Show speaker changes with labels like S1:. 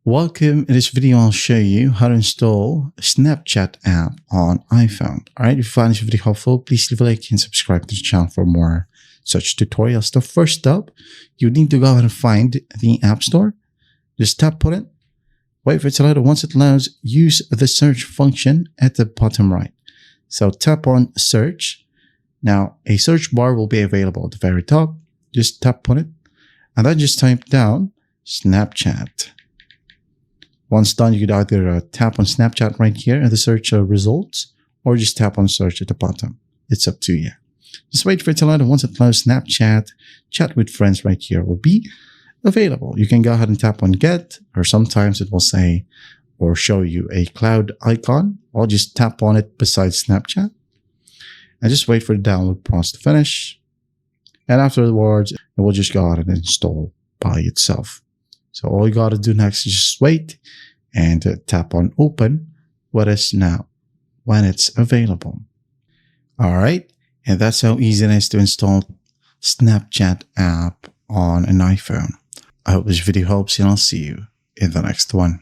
S1: Welcome. In this video, I'll show you how to install a Snapchat app on iPhone. All right, if you find this video helpful, please leave a like and subscribe to the channel for more such tutorials. So first up, you need to go ahead and find the App Store. Just tap on it. Wait for it to load. Once it loads, use the search function at the bottom right. So tap on search. Now, a search bar will be available at the very top. Just tap on it. And then just type down Snapchat. Once done, you could either tap on Snapchat right here in the search results, or just tap on search at the bottom. It's up to you. Just wait for it to load, and once it loads, Snapchat chat with friends right here will be available. You can go ahead and tap on get, or sometimes it will say or show you a cloud icon, or just tap on it beside Snapchat. And just wait for the download process to finish. And afterwards, it will just go ahead and install by itself. So all you got to do next is just wait and tap on open what is now when it's available. All right. And that's how easy it is to install Snapchat app on an iPhone. I hope this video helps, and I'll see you in the next one.